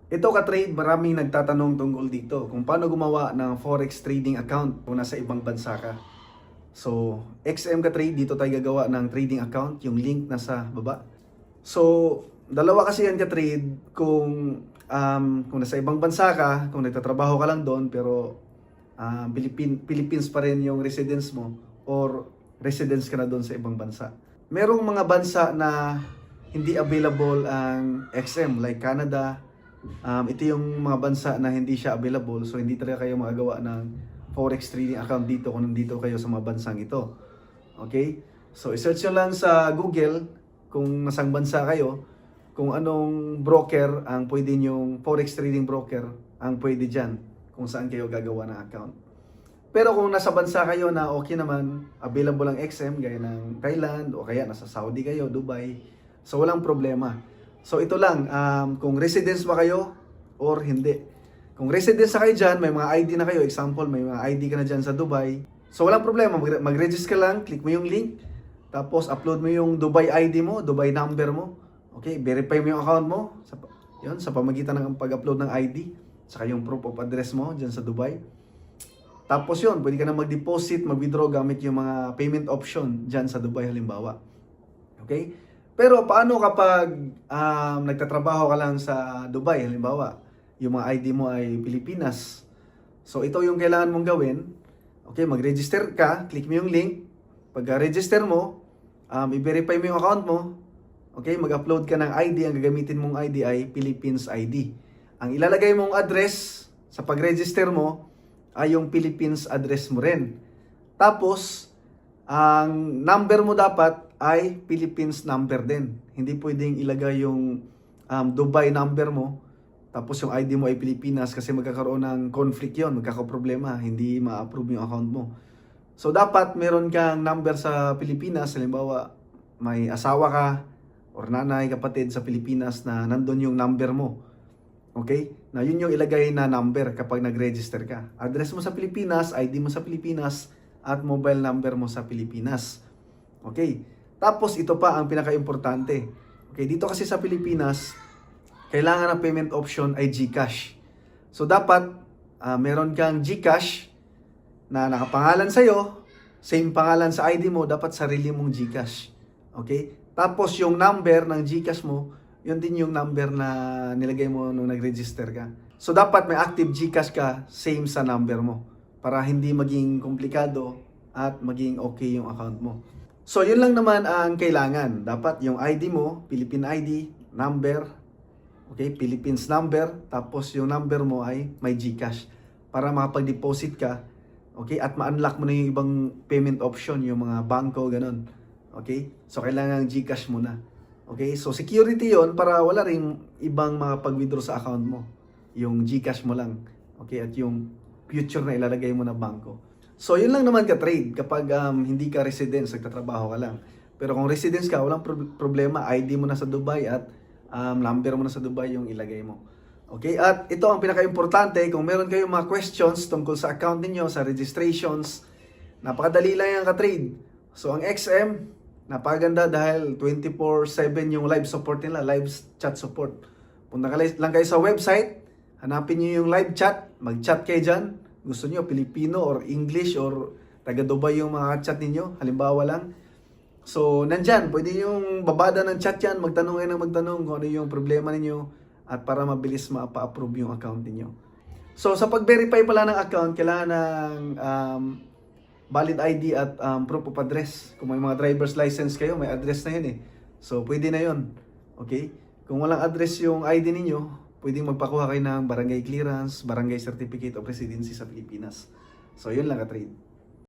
Ito ka-trade, maraming nagtatanong tungkol dito kung paano gumawa ng forex trading account kung nasa ibang bansa ka. So, XM ka-trade, dito tayo gagawa ng trading account, yung link nasa baba. So, dalawa kasi yan ka-trade kung nasa ibang bansa ka, kung nagtatrabaho ka lang doon, pero Philippines pa rin yung residence mo or residence ka na doon sa ibang bansa. Merong mga bansa na hindi available ang XM like Canada. Ito yung mga bansa na hindi siya available, so hindi talaga kayo magagawa ng forex trading account dito kung nandito kayo sa mga bansang ito. Okay? So i-search nyo lang sa Google kung nasang bansa kayo, kung anong broker ang pwede nyong, forex trading broker ang pwede dyan, kung saan kayo gagawa ng account. Pero kung nasa bansa kayo na okay naman, available ang XM gaya ng Thailand o kaya nasa Saudi kayo, Dubai, so walang problema. So ito lang, kung residence ba kayo or hindi. Kung residence na kayo dyan, may mga ID na kayo, example, may mga ID ka na dyan sa Dubai, so walang problema, mag-register lang, click mo yung link, tapos upload mo yung Dubai ID mo, Dubai number mo, okay, verify mo yung account mo, sa pamagitan ng pag-upload ng ID, saka yung proof of address mo dyan sa Dubai. Tapos yun, pwede ka na mag-deposit, mag-withdraw gamit yung mga payment option dyan sa Dubai halimbawa. Okay? Pero paano kapag nagtatrabaho ka lang sa Dubai halimbawa, yung mga ID mo ay Pilipinas. So ito yung kailangan mong gawin. Okay, mag-register ka, click mo yung link. Pag-register mo, i-verify mo yung account mo. Okay, mag-upload ka ng ID, ang gagamitin mong ID ay Philippines ID. Ang ilalagay mong address sa pag-register mo ay yung Philippines address mo rin. Tapos, ang number mo dapat ay Philippines number din. Hindi pwedeng ilagay yung Dubai number mo, tapos yung ID mo ay Pilipinas kasi magkakaroon ng conflict yon, magkakaproblema, hindi ma-approve yung account mo. So, dapat meron kang number sa Pilipinas, halimbawa, may asawa ka, or nanay, kapatid sa Pilipinas na nandun yung number mo. Okay? Na yun yung ilagay na number kapag nag-register ka. Address mo sa Pilipinas, ID mo sa Pilipinas, at mobile number mo sa Pilipinas. Okay? Tapos ito pa ang pinaka-importante. Okay, dito kasi sa Pilipinas, kailangan ng payment option ay GCash. So dapat meron kang GCash na nakapangalan sa'yo, same pangalan sa ID mo, dapat sarili mong GCash. Okay? Tapos yung number ng GCash mo, yun din yung number na nilagay mo nung nag-register ka. So dapat may active GCash ka, same sa number mo, para hindi maging komplikado at maging okay yung account mo. So yun lang naman ang kailangan. Dapat yung ID mo, Philippine ID, number, okay, Philippines number, tapos yung number mo ay may GCash para makapag-deposit ka, okay, at ma-unlock mo na yung ibang payment option, yung mga bangko, ganun. Okay? So kailangan GCash muna. Okay, so security yon para wala ring ibang mga pag-withdraw sa account mo. Yung GCash mo lang. Okay, at yung future na ilalagay mo na bangko. So yun lang naman ka-trade kapag hindi ka residence, nagtatrabaho ka lang. Pero kung residence ka, walang problema. ID mo na sa Dubai at number mo na sa Dubai yung ilagay mo. Okay, at ito ang pinaka-importante, kung meron kayong mga questions tungkol sa account niyo, sa registrations, napakadali lang yan ka-trade. So ang XM, napaganda dahil 24/7 yung live support nila, live chat support. Punta lang kayo sa website, hanapin nyo yung live chat, mag-chat kayo dyan. Gusto nyo Filipino or English or taga Dubai yung mga chat ninyo, halimbawa lang. So, nandyan, pwede yung babada ng chat yan, magtanong kayo ng magtanong kung ano yung problema ninyo at para mabilis ma-approve yung account ninyo. So, sa pag-verify pala ng account, kailangan ng valid ID at proof of address. Kung may mga driver's license kayo, may address na yun eh. So, pwede na yun. Okay? Kung walang address yung ID ninyo, pwedeng magpakuha kayo ng barangay clearance, barangay certificate of residency sa Pilipinas. So, yun lang ka-trade.